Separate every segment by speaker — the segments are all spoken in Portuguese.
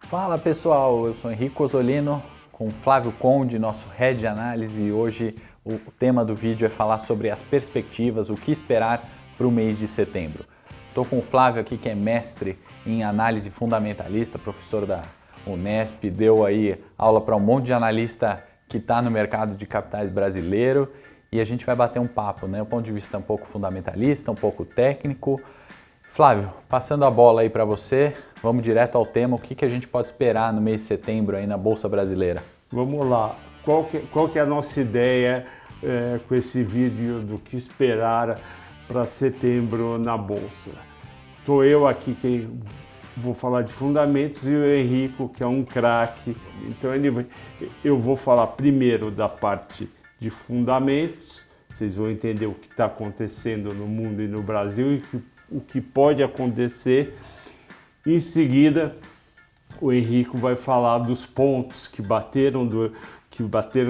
Speaker 1: Fala pessoal, eu sou Henrique Osolino com Flávio Conde, nosso Head de Análise, e hoje o tema do vídeo é falar sobre as perspectivas, o que esperar para o mês de setembro. Estou com o Flávio aqui, que é mestre em análise fundamentalista, professor da Unesp, deu aí aula para um monte de analista que está no mercado de capitais brasileiro, e a gente vai bater um papo, né? Um ponto de vista um pouco fundamentalista, um pouco técnico. Flávio, passando a bola aí para você, vamos direto ao tema, o que a gente pode esperar no mês de setembro aí na Bolsa Brasileira?
Speaker 2: Vamos lá, qual que é a nossa ideia com esse vídeo do que esperar para setembro na Bolsa? Estou eu aqui que vou falar de fundamentos e o Henrico, que é um craque, então eu vou falar primeiro da parte de fundamentos, vocês vão entender o que está acontecendo no mundo e no Brasil e o que pode acontecer. Em seguida, o Henrico vai falar dos pontos que bateram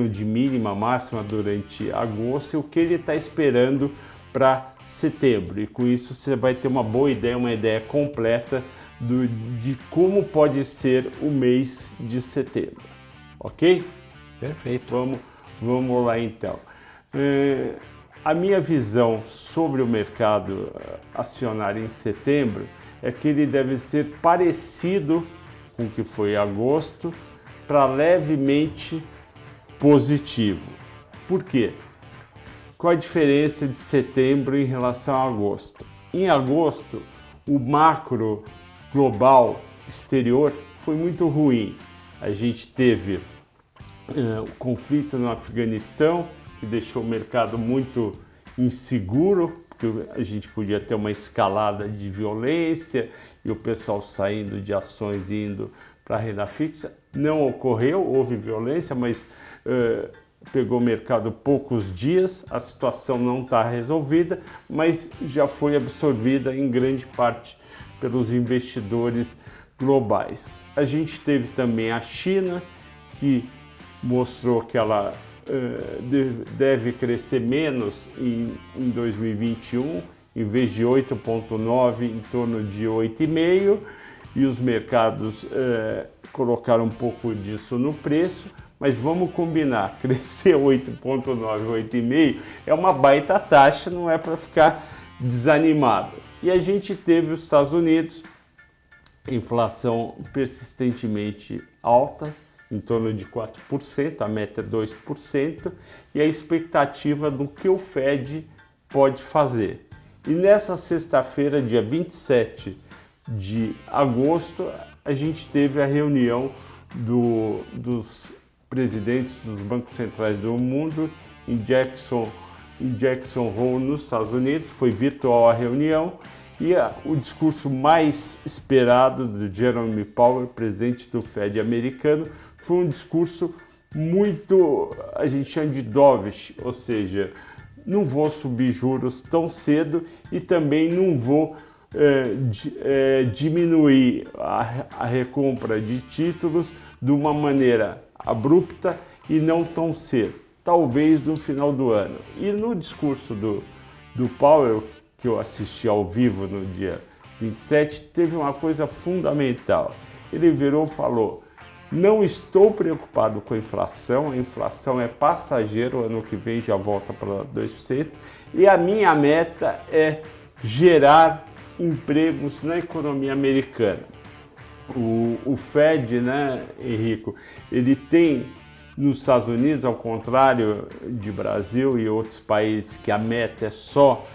Speaker 2: de mínima a máxima durante agosto e o que ele está esperando para setembro. E com isso você vai ter uma boa ideia, uma ideia completa de como pode ser o mês de setembro. Ok?
Speaker 1: Perfeito.
Speaker 2: Vamos lá então. A minha visão sobre o mercado acionário em setembro é que ele deve ser parecido com o que foi em agosto, para levemente positivo. Por quê? Qual a diferença de setembro em relação a agosto? Em agosto, o macro global exterior foi muito ruim. A gente teve o conflito no Afeganistão, que deixou o mercado muito inseguro, porque a gente podia ter uma escalada de violência e o pessoal saindo de ações e indo para a renda fixa. Não ocorreu, houve violência, mas pegou o mercado poucos dias, a situação não está resolvida, mas já foi absorvida em grande parte pelos investidores globais. A gente teve também a China, que mostrou que ela deve crescer menos em 2021, em vez de 8,9, em torno de 8,5, e os mercados colocaram um pouco disso no preço, mas vamos combinar, crescer 8,9, 8,5 é uma baita taxa, não é para ficar desanimado. E a gente teve os Estados Unidos, inflação persistentemente alta, em torno de 4%, a meta é 2%, e a expectativa do que o Fed pode fazer. E nessa sexta-feira, dia 27 de agosto, a gente teve a reunião dos presidentes dos bancos centrais do mundo em Jackson Hole, nos Estados Unidos. Foi virtual a reunião e o discurso mais esperado do Jerome Powell, presidente do Fed americano, foi um discurso muito, a gente chama de dovish, ou seja, não vou subir juros tão cedo e também não vou diminuir a recompra de títulos de uma maneira abrupta e não tão cedo, talvez no final do ano. E no discurso do Powell, que eu assisti ao vivo no dia 27, teve uma coisa fundamental. Ele virou e falou: não estou preocupado com a inflação é passageira, o ano que vem já volta para 2%, e a minha meta é gerar empregos na economia americana. O Fed, né, Henrico, ele tem nos Estados Unidos, ao contrário de Brasil e outros países, que a meta é só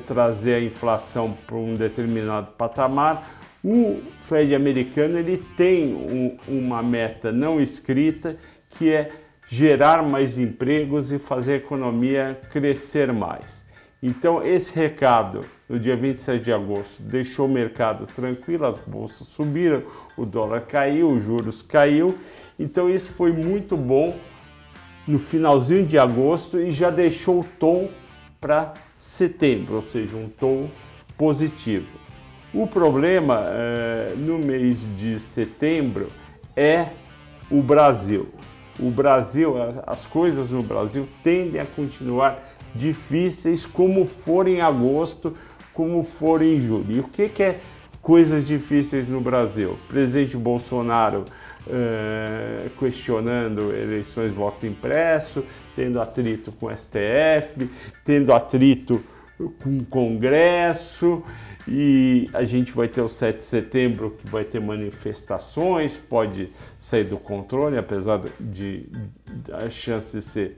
Speaker 2: trazer a inflação para um determinado patamar, o Fed americano ele tem uma meta não escrita, que é gerar mais empregos e fazer a economia crescer mais. Então esse recado, no dia 27 de agosto, deixou o mercado tranquilo, as bolsas subiram, o dólar caiu, os juros caiu. Então isso foi muito bom no finalzinho de agosto e já deixou o tom para setembro, ou seja, um tom positivo. O problema no mês de setembro é o Brasil. As coisas no Brasil tendem a continuar difíceis como foram em agosto, como foram em julho. E o que é coisas difíceis no Brasil. Presidente Bolsonaro questionando eleições voto impresso, tendo atrito com o STF, tendo atrito com o Congresso, e a gente vai ter o 7 de setembro, que vai ter manifestações, pode sair do controle, apesar de a chance de ser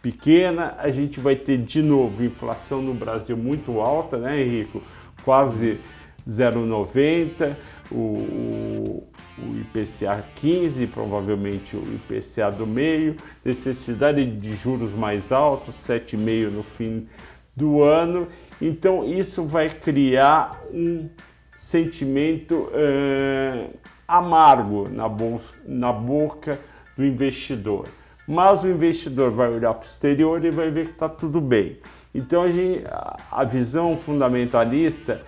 Speaker 2: pequena. A gente vai ter de novo inflação no Brasil muito alta, né, Henrico? Quase 0,90, o IPCA 15, provavelmente o IPCA do meio, necessidade de juros mais altos, 7,5 no fim do ano. Então isso vai criar um sentimento amargo na boca do investidor. Mas o investidor vai olhar para o exterior e vai ver que está tudo bem. Então a visão fundamentalista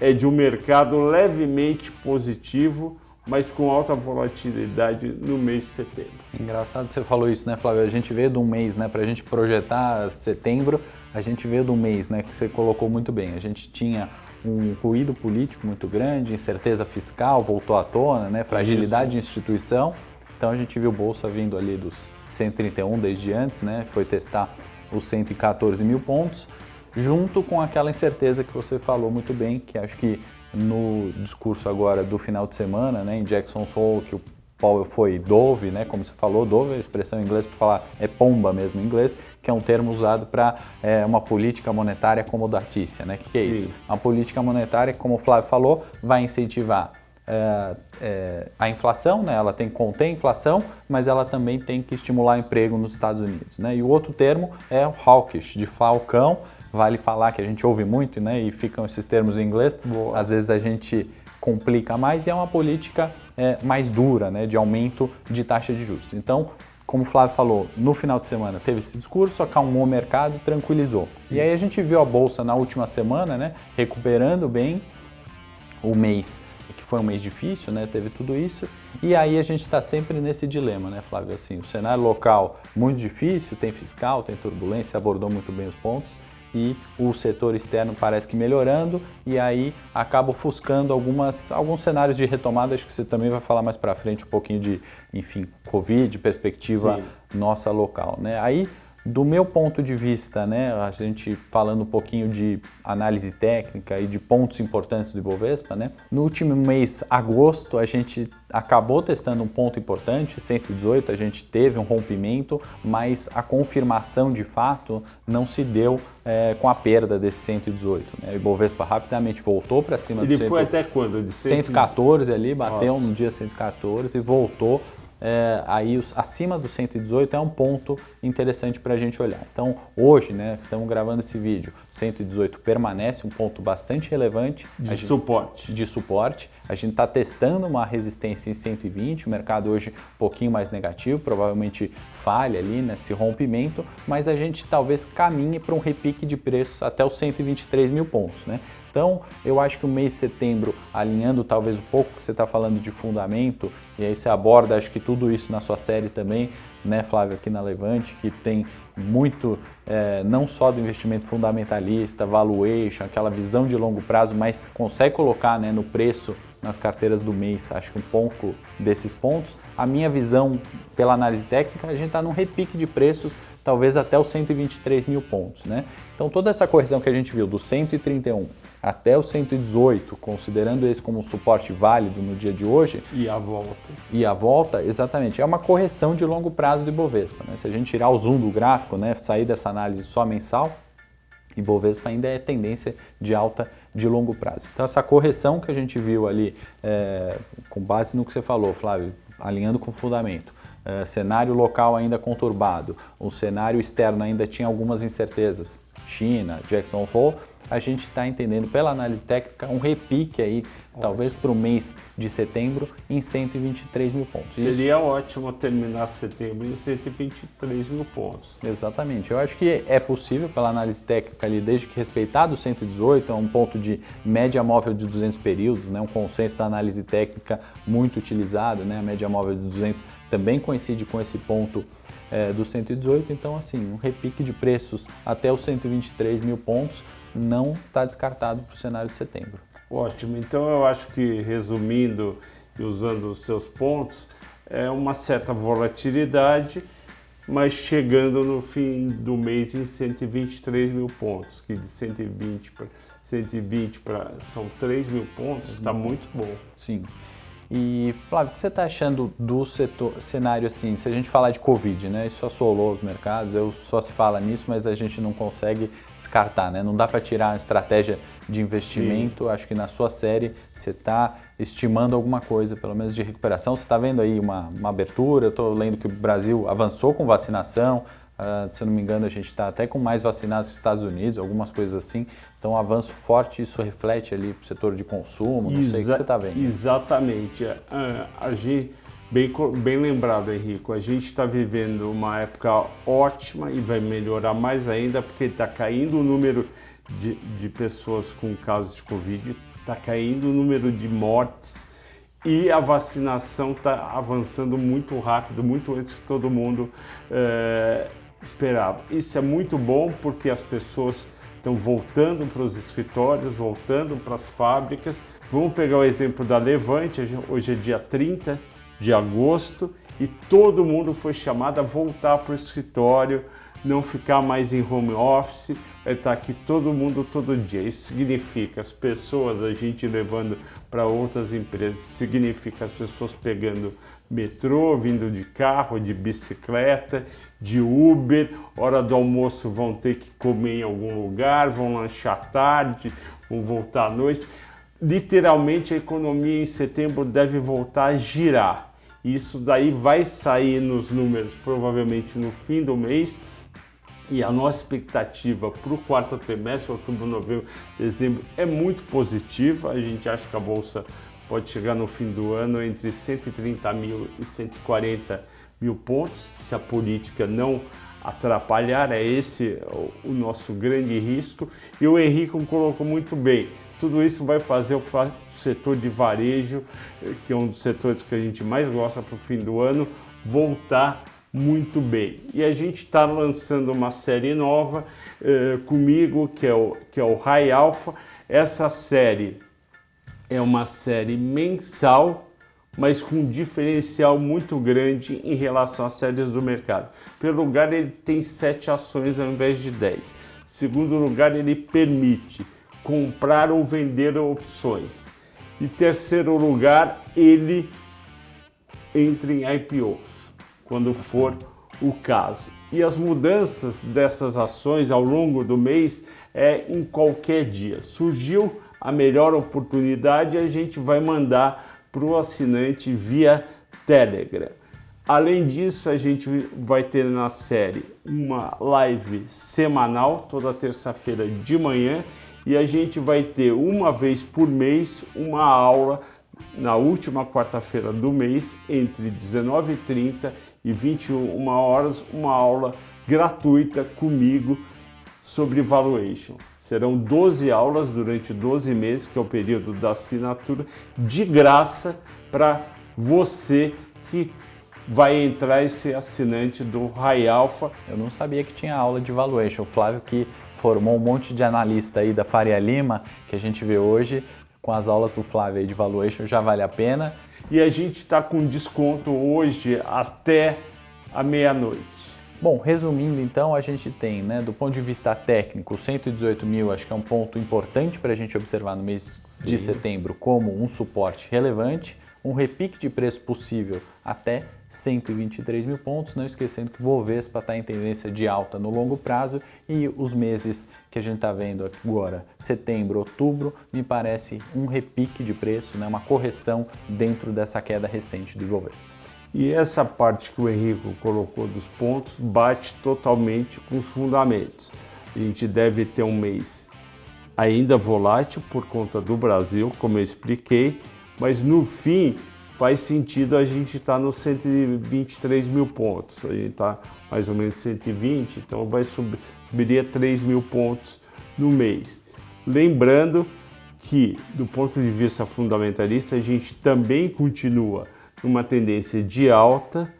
Speaker 2: é de um mercado levemente positivo, mas com alta volatilidade no mês de setembro.
Speaker 1: Engraçado você falou isso, né, Flávio? A gente veio de um mês, né, para a gente projetar setembro, a gente veio de um mês, né, que você colocou muito bem. A gente tinha um ruído político muito grande, incerteza fiscal voltou à tona, né, fragilidade de instituição. Então a gente viu Bolsa vindo ali dos 131 desde antes, né, foi testar os 114 mil pontos, junto com aquela incerteza que você falou muito bem, que acho que no discurso agora do final de semana, né, em Jackson Hole, que o Powell foi dove, né, como você falou, dove é a expressão em inglês para falar, é pomba mesmo em inglês, que é um termo usado para uma política monetária acomodatícia, né? O que é isso?
Speaker 2: Sim.
Speaker 1: Uma política monetária, como o Flávio falou, vai incentivar a inflação, né? Ela tem que conter a inflação, mas ela também tem que estimular o emprego nos Estados Unidos, né? E o outro termo é o hawkish, de falcão. Vale falar que a gente ouve muito, né? E ficam esses termos em inglês.
Speaker 2: Boa.
Speaker 1: Às vezes a gente complica mais e é uma política mais dura, né? De aumento de taxa de juros. Então, como o Flávio falou, no final de semana teve esse discurso, acalmou o mercado, tranquilizou. Isso. E aí a gente viu a Bolsa na última semana, né? Recuperando bem o mês, que foi um mês difícil, né? Teve tudo isso. E aí a gente está sempre nesse dilema, né, Flávio? Assim, o cenário local muito difícil, tem fiscal, tem turbulência, abordou muito bem os pontos. E o setor externo parece que melhorando, e aí acaba ofuscando alguns cenários de retomada. Acho que você também vai falar mais para frente um pouquinho de, enfim, Covid, perspectiva nossa local, né? Aí, do meu ponto de vista, né, a gente falando um pouquinho de análise técnica e de pontos importantes do Ibovespa, né? No último mês, agosto, a gente acabou testando um ponto importante, 118, a gente teve um rompimento, mas a confirmação de fato não se deu com a perda desse 118. Né? O Ibovespa rapidamente voltou para cima do
Speaker 2: Ele foi até quando? De
Speaker 1: 114 ali, bateu
Speaker 2: Nossa.
Speaker 1: no dia 114 e voltou. Aí acima do 118 é um ponto interessante para a gente olhar. Então hoje, né, estamos gravando esse vídeo, 118 permanece um ponto bastante relevante
Speaker 2: de
Speaker 1: suporte. A gente está testando uma resistência em 120, o mercado hoje um pouquinho mais negativo, provavelmente falha ali nesse rompimento, mas a gente talvez caminhe para um repique de preços até os 123 mil pontos, né? Então, eu acho que o mês de setembro, alinhando talvez um pouco que você está falando de fundamento, e aí você aborda, acho que tudo isso na sua série também, né, Flávio, aqui na Levante, que tem muito, não só do investimento fundamentalista, valuation, aquela visão de longo prazo, mas consegue colocar, né, no preço, nas carteiras do mês, acho que um pouco desses pontos. A minha visão pela análise técnica, a gente está num repique de preços, talvez até os 123 mil pontos, né? Então toda essa correção que a gente viu do 131 até o 118, considerando esse como um suporte válido no dia de hoje.
Speaker 2: E a volta.
Speaker 1: E a volta, exatamente, é uma correção de longo prazo do Ibovespa, né? Se a gente tirar o zoom do gráfico, né, sair dessa análise só mensal, Ibovespa ainda é tendência de alta de longo prazo. Então essa correção que a gente viu ali, com base no que você falou, Flávio, alinhando com o fundamento, cenário local ainda conturbado, o cenário externo ainda tinha algumas incertezas, China, Jackson Hole, a gente está entendendo pela análise técnica um repique aí, talvez para o mês de setembro, em 123 mil pontos.
Speaker 2: Seria ótimo terminar setembro em 123 mil pontos.
Speaker 1: Exatamente. Eu acho que é possível pela análise técnica ali, desde que respeitado o 118, é um ponto de média móvel de 200 períodos, né? Um consenso da análise técnica muito utilizado, né? A média móvel de 200 também coincide com esse ponto do 118, então assim, um repique de preços até os 123 mil pontos não está descartado para o cenário de setembro.
Speaker 2: Ótimo, então eu acho que, resumindo e usando os seus pontos, é uma certa volatilidade, mas chegando no fim do mês em 123 mil pontos, que de 120 para são 3 mil pontos, está muito bom.
Speaker 1: Sim. E, Flávio, o que você está achando do cenário assim, se a gente falar de Covid, né? Isso assolou os mercados, só se fala nisso, mas a gente não consegue descartar, né? Não dá para tirar a estratégia de investimento. Sim. Acho que na sua série você está estimando alguma coisa, pelo menos de recuperação. Você está vendo aí uma abertura, eu estou lendo que o Brasil avançou com vacinação, se eu não me engano a gente está até com mais vacinados que os Estados Unidos, algumas coisas assim. Então, um avanço forte, isso reflete ali para o setor de consumo, não sei o que você está vendo.
Speaker 2: Exatamente. Bem lembrado, Henrico, a gente está vivendo uma época ótima e vai melhorar mais ainda, porque está caindo o número de pessoas com casos de Covid, está caindo o número de mortes e a vacinação está avançando muito rápido, muito antes que todo mundo esperava. Isso é muito bom porque as pessoas estão voltando para os escritórios, voltando para as fábricas. Vamos pegar o exemplo da Levante, hoje é dia 30 de agosto e todo mundo foi chamado a voltar para o escritório, não ficar mais em home office, vai estar aqui todo mundo todo dia. Isso significa as pessoas, a gente levando para outras empresas, significa as pessoas pegando metrô, vindo de carro, de bicicleta, de Uber, hora do almoço vão ter que comer em algum lugar, vão lanchar tarde, vão voltar à noite. Literalmente a economia em setembro deve voltar a girar. Isso daí vai sair nos números provavelmente no fim do mês. E a nossa expectativa para o quarto trimestre, outubro, novembro, dezembro, é muito positiva. A gente acha que a Bolsa pode chegar no fim do ano entre 130 mil e 140 mil pontos, se a política não atrapalhar. É esse o nosso grande risco. E o Henrico colocou muito bem. Tudo isso vai fazer o setor de varejo, que é um dos setores que a gente mais gosta para o fim do ano, voltar muito bem. E a gente está lançando uma série nova comigo, que é o High Alpha. Essa série é uma série mensal, mas com um diferencial muito grande em relação às séries do mercado. Em primeiro lugar, ele tem 7 ações ao invés de 10. Em segundo lugar, ele permite comprar ou vender opções. Em terceiro lugar, ele entra em IPOs, quando for o caso. E as mudanças dessas ações ao longo do mês é em qualquer dia. Surgiu a melhor oportunidade, a gente vai mandar para o assinante via Telegram. Além disso, a gente vai ter na série uma live semanal, toda terça-feira de manhã, e a gente vai ter uma vez por mês uma aula na última quarta-feira do mês, entre 19h30 e 21 horas, uma aula gratuita comigo sobre valuation. Serão 12 aulas durante 12 meses, que é o período da assinatura, de graça para você que vai entrar e ser assinante do High Alpha.
Speaker 1: Eu não sabia que tinha aula de valuation. O Flávio, que formou um monte de analista aí da Faria Lima, que a gente vê hoje, com as aulas do Flávio aí de valuation, já vale a pena.
Speaker 2: E a gente está com desconto hoje até a meia-noite.
Speaker 1: Bom, resumindo então, a gente tem, né, do ponto de vista técnico, 118 mil, acho que é um ponto importante para a gente observar no mês de setembro como um suporte relevante, um repique de preço possível até 123 mil pontos, não esquecendo que o Bovespa está em tendência de alta no longo prazo e os meses que a gente está vendo agora, setembro, outubro, me parece um repique de preço, né, uma correção dentro dessa queda recente do Bovespa.
Speaker 2: E essa parte que o Henrico colocou dos pontos bate totalmente com os fundamentos. A gente deve ter um mês ainda volátil por conta do Brasil, como eu expliquei, mas no fim faz sentido a gente estar nos 123 mil pontos. A gente está mais ou menos 120, então subiria 3 mil pontos no mês. Lembrando que, do ponto de vista fundamentalista, a gente também continua numa tendência de alta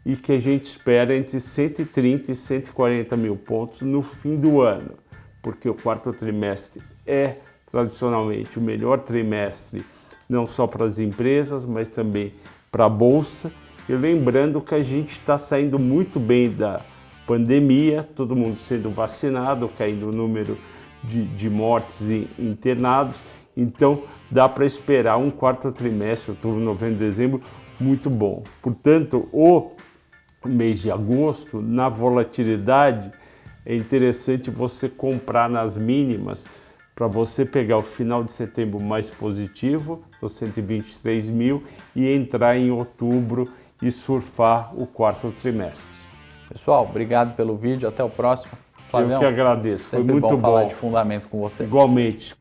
Speaker 2: e que a gente espera entre 130 e 140 mil pontos no fim do ano, porque o quarto trimestre é tradicionalmente o melhor trimestre, não só para as empresas, mas também para a Bolsa. E lembrando que a gente está saindo muito bem da pandemia, todo mundo sendo vacinado, caindo o número de mortes e internados, então dá para esperar um quarto trimestre, outubro, novembro, dezembro, muito bom. Portanto, o mês de agosto, na volatilidade, é interessante você comprar nas mínimas para você pegar o final de setembro mais positivo, os 123 mil, e entrar em outubro e surfar o quarto trimestre.
Speaker 1: Pessoal, obrigado pelo vídeo, até o próximo.
Speaker 2: Flavião, eu que agradeço, foi muito bom
Speaker 1: falar de fundamento com você.
Speaker 2: Igualmente.